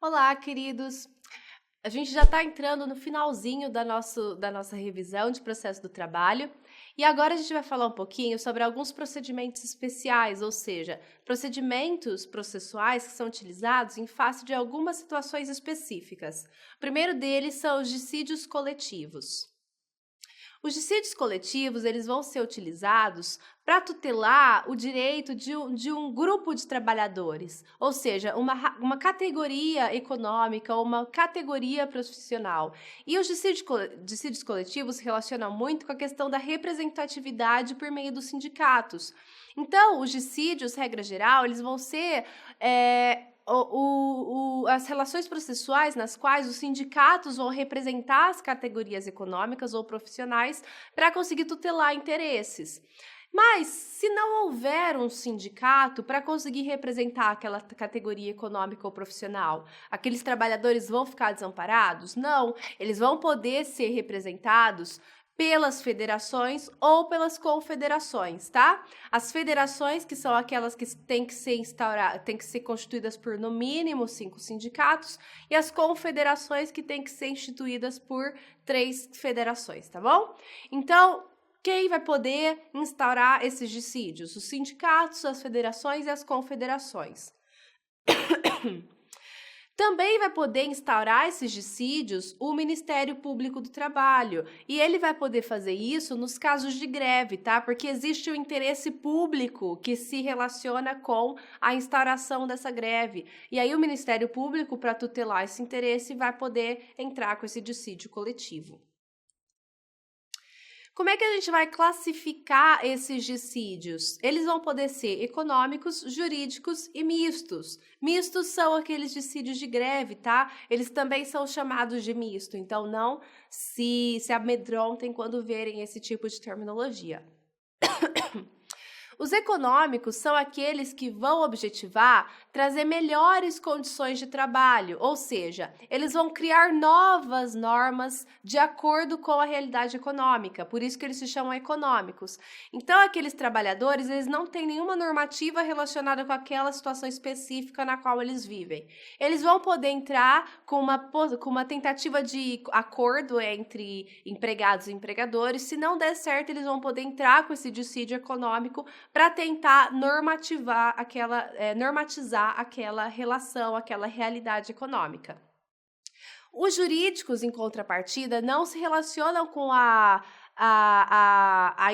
Olá, queridos! A gente já está entrando no finalzinho da nossa revisão de processo do trabalho e agora a gente vai falar um pouquinho sobre alguns procedimentos especiais, ou seja, procedimentos processuais que são utilizados em face de algumas situações específicas. O primeiro deles são os dissídios coletivos. Os dissídios coletivos, eles vão ser utilizados para tutelar o direito de um grupo de trabalhadores, ou seja, uma categoria econômica ou uma categoria profissional. E os dissídios coletivos se relacionam muito com a questão da representatividade por meio dos sindicatos. Então, os dissídios, regra geral, eles vão ser as relações processuais nas quais os sindicatos vão representar as categorias econômicas ou profissionais para conseguir tutelar interesses. Mas, se não houver um sindicato para conseguir representar aquela categoria econômica ou profissional, aqueles trabalhadores vão ficar desamparados? Não, eles vão poder ser representados pelas federações ou pelas confederações, tá? As federações, que são aquelas que têm que ser constituídas por no mínimo 5 sindicatos, e as confederações que têm que ser instituídas por 3 federações, tá bom? Então, quem vai poder instaurar esses dissídios? Os sindicatos, as federações e as confederações. Também vai poder instaurar esses dissídios o Ministério Público do Trabalho, e ele vai poder fazer isso nos casos de greve, tá? Porque existe o interesse público que se relaciona com a instauração dessa greve. E aí o Ministério Público, para tutelar esse interesse, vai poder entrar com esse dissídio coletivo. Como é que a gente vai classificar esses dissídios? Eles vão poder ser econômicos, jurídicos e mistos. Mistos são aqueles dissídios de greve, tá? Eles também são chamados de misto, então não se amedrontem quando verem esse tipo de terminologia. Os econômicos são aqueles que vão objetivar trazer melhores condições de trabalho, ou seja, eles vão criar novas normas de acordo com a realidade econômica, por isso que eles se chamam econômicos. Então, aqueles trabalhadores, eles não têm nenhuma normativa relacionada com aquela situação específica na qual eles vivem. Eles vão poder entrar com uma tentativa de acordo entre empregados e empregadores. Se não der certo, eles vão poder entrar com esse dissídio econômico para tentar normatizar aquela relação, aquela realidade econômica. Os jurídicos, em contrapartida, não se relacionam com a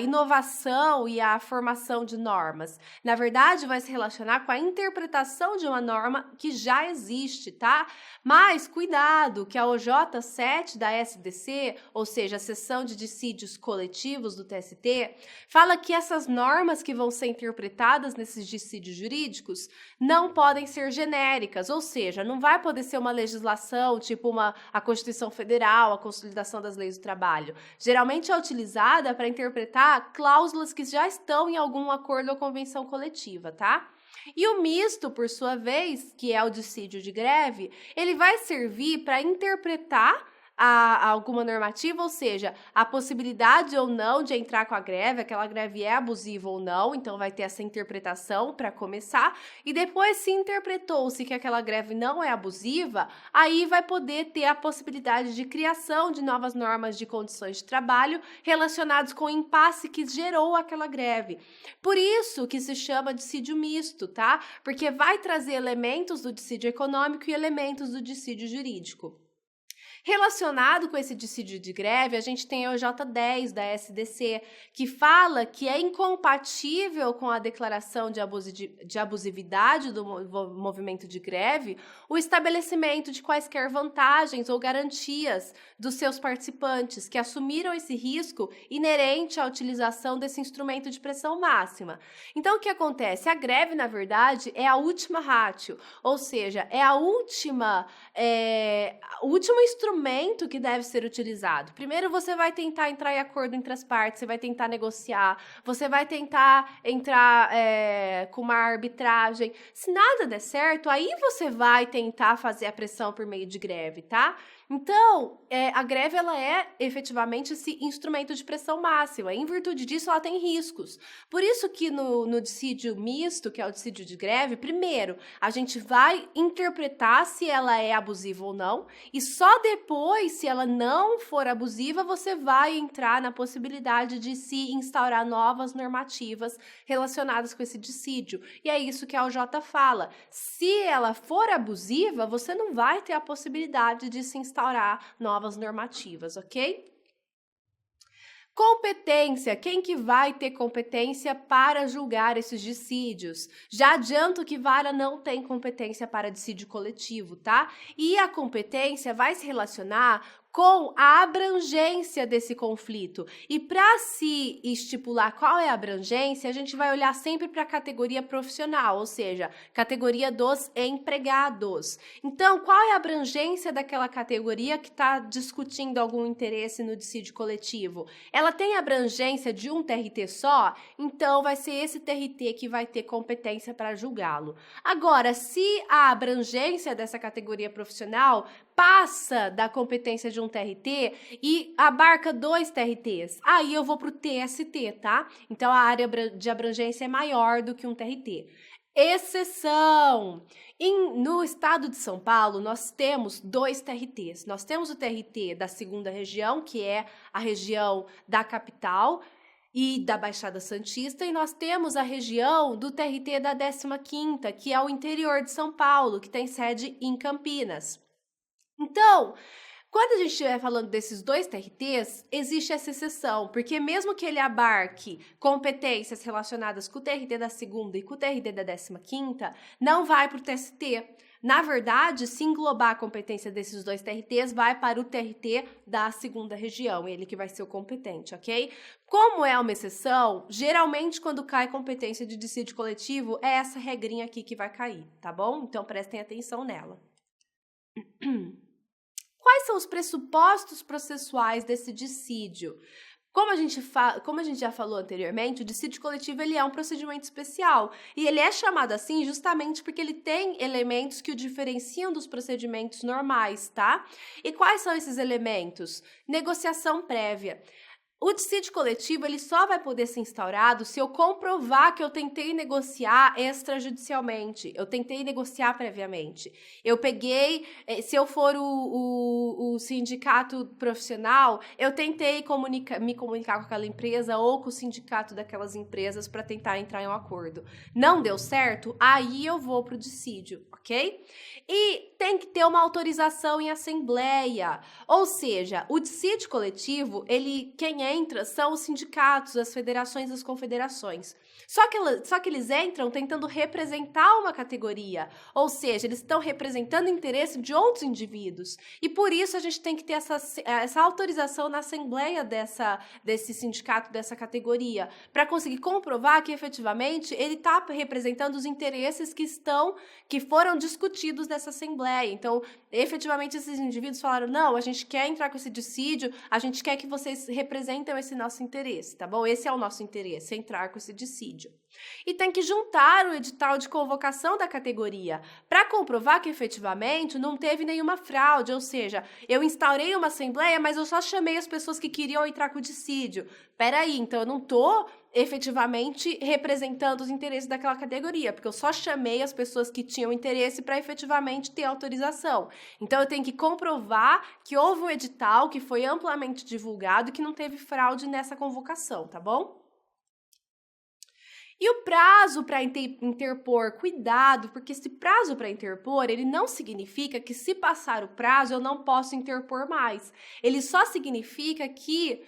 inovação e a formação de normas. Na verdade, vai se relacionar com a interpretação de uma norma que já existe, tá? Mas cuidado, que a OJ 7 da SDC, ou seja, a seção de dissídios coletivos do TST, fala que essas normas que vão ser interpretadas nesses dissídios jurídicos não podem ser genéricas, ou seja, não vai poder ser uma legislação, tipo a Constituição Federal, a Consolidação das Leis do Trabalho. Geralmente é utilizada para interpretar cláusulas que já estão em algum acordo ou convenção coletiva, tá? E o misto, por sua vez, que é o dissídio de greve, ele vai servir para interpretar alguma normativa, ou seja, a possibilidade ou não de entrar com a greve, aquela greve é abusiva ou não, então vai ter essa interpretação para começar, e depois se interpretou-se que aquela greve não é abusiva, aí vai poder ter a possibilidade de criação de novas normas de condições de trabalho relacionadas com o impasse que gerou aquela greve. Por isso que se chama dissídio misto, tá? Porque vai trazer elementos do dissídio econômico e elementos do dissídio jurídico. Relacionado com esse dissídio de greve, a gente tem a OJ 10 da SDC, que fala que é incompatível com a declaração de abusividade do movimento de greve o estabelecimento de quaisquer vantagens ou garantias dos seus participantes que assumiram esse risco inerente à utilização desse instrumento de pressão máxima. Então, o que acontece? A greve, na verdade, é a última ratio, ou seja, é o último instrumento instrumento que deve ser utilizado. Primeiro você vai tentar entrar em acordo entre as partes, você vai tentar negociar, você vai tentar entrar com uma arbitragem. Se nada der certo, aí você vai tentar fazer a pressão por meio de greve, tá? Então, a greve ela é efetivamente esse instrumento de pressão máxima. Em virtude disso, ela tem riscos. Por isso que no dissídio misto, que é o dissídio de greve, primeiro, a gente vai interpretar se ela é abusiva ou não, e só depois, se ela não for abusiva, você vai entrar na possibilidade de se instaurar novas normativas relacionadas com esse dissídio. E é isso que a OJ fala. Se ela for abusiva, você não vai ter a possibilidade de se instaurar novas normativas, ok? Competência, quem que vai ter competência para julgar esses dissídios? Já adianto que vara não tem competência para dissídio coletivo, tá? E a competência vai se relacionar com a abrangência desse conflito. E para se estipular qual é a abrangência, a gente vai olhar sempre para a categoria profissional, ou seja, categoria dos empregados. Então, qual é a abrangência daquela categoria que está discutindo algum interesse no dissídio coletivo? Ela tem abrangência de um TRT só? Então, vai ser esse TRT que vai ter competência para julgá-lo. Agora, se a abrangência dessa categoria profissional passa da competência de um TRT e abarca 2 TRTs, aí eu vou para o TST, tá? Então, a área de abrangência é maior do que um TRT. Exceção! No estado de São Paulo, nós temos 2 TRTs. Nós temos o TRT da 2ª região, que é a região da capital e da Baixada Santista, e nós temos a região do TRT da 15ª, que é o interior de São Paulo, que tem sede em Campinas. Então, quando a gente estiver falando desses 2 TRTs, existe essa exceção, porque mesmo que ele abarque competências relacionadas com o TRT da 2ª e com o TRT da 15ª, não vai para o TST. Na verdade, se englobar a competência desses 2 TRTs, vai para o TRT da 2ª região, ele que vai ser o competente, ok? Como é uma exceção, geralmente quando cai competência de dissídio coletivo, é essa regrinha aqui que vai cair, tá bom? Então prestem atenção nela. Quais são os pressupostos processuais desse dissídio? Como a gente já falou anteriormente, o dissídio coletivo ele é um procedimento especial e ele é chamado assim justamente porque ele tem elementos que o diferenciam dos procedimentos normais, tá? E quais são esses elementos? Negociação prévia. O dissídio coletivo ele só vai poder ser instaurado se eu comprovar que eu tentei negociar extrajudicialmente, eu tentei negociar previamente. Eu peguei, se eu for o sindicato profissional, eu tentei me comunicar com aquela empresa ou com o sindicato daquelas empresas para tentar entrar em um acordo. Não deu certo? Aí eu vou para o dissídio, ok? E tem que ter uma autorização em assembleia, ou seja, o dissídio coletivo, quem entra são os sindicatos, as federações, as confederações. Só que eles entram tentando representar uma categoria, ou seja, eles estão representando o interesse de outros indivíduos. E por isso a gente tem que ter essa autorização na assembleia desse sindicato, dessa categoria, para conseguir comprovar que efetivamente ele está representando os interesses que foram discutidos nessa assembleia. Então, efetivamente, esses indivíduos falaram, não, a gente quer entrar com esse dissídio, a gente quer que vocês representem esse nosso interesse, tá bom? Esse é o nosso interesse, entrar com esse dissídio. E tem que juntar o edital de convocação da categoria para comprovar que efetivamente não teve nenhuma fraude, ou seja, eu instaurei uma assembleia, mas eu só chamei as pessoas que queriam entrar com o dissídio. Peraí, então eu não estou efetivamente representando os interesses daquela categoria, porque eu só chamei as pessoas que tinham interesse para efetivamente ter autorização. Então eu tenho que comprovar que houve um edital que foi amplamente divulgado e que não teve fraude nessa convocação, tá bom? E o prazo para interpor, cuidado, porque esse prazo para interpor, ele não significa que se passar o prazo eu não posso interpor mais. Ele só significa que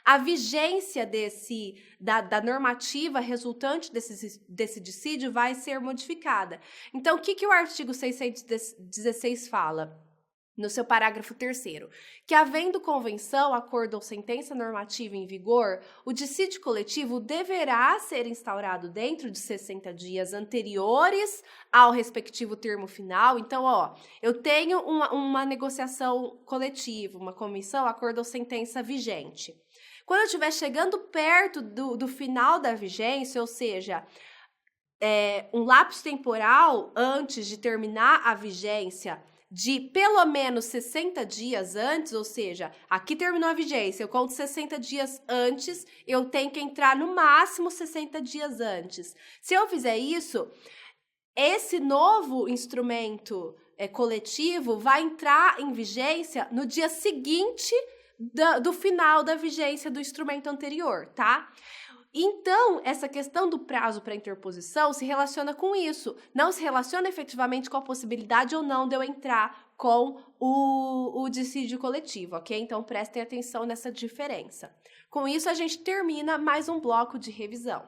a vigência da normativa resultante desse dissídio vai ser modificada. Então, o que o artigo 616 fala? no seu parágrafo 3º, que havendo convenção, acordo ou sentença normativa em vigor, o dissídio coletivo deverá ser instaurado dentro de 60 dias anteriores ao respectivo termo final. Então, eu tenho uma negociação coletiva, uma comissão, acordo ou sentença vigente. Quando eu estiver chegando perto do final da vigência, ou seja, um lapso temporal antes de terminar a vigência de pelo menos 60 dias antes, ou seja, aqui terminou a vigência, eu conto 60 dias antes, eu tenho que entrar no máximo 60 dias antes. Se eu fizer isso, esse novo instrumento coletivo vai entrar em vigência no dia seguinte do final da vigência do instrumento anterior, tá? Então, essa questão do prazo para interposição se relaciona com isso, não se relaciona efetivamente com a possibilidade ou não de eu entrar com o dissídio coletivo, ok? Então, prestem atenção nessa diferença. Com isso, a gente termina mais um bloco de revisão.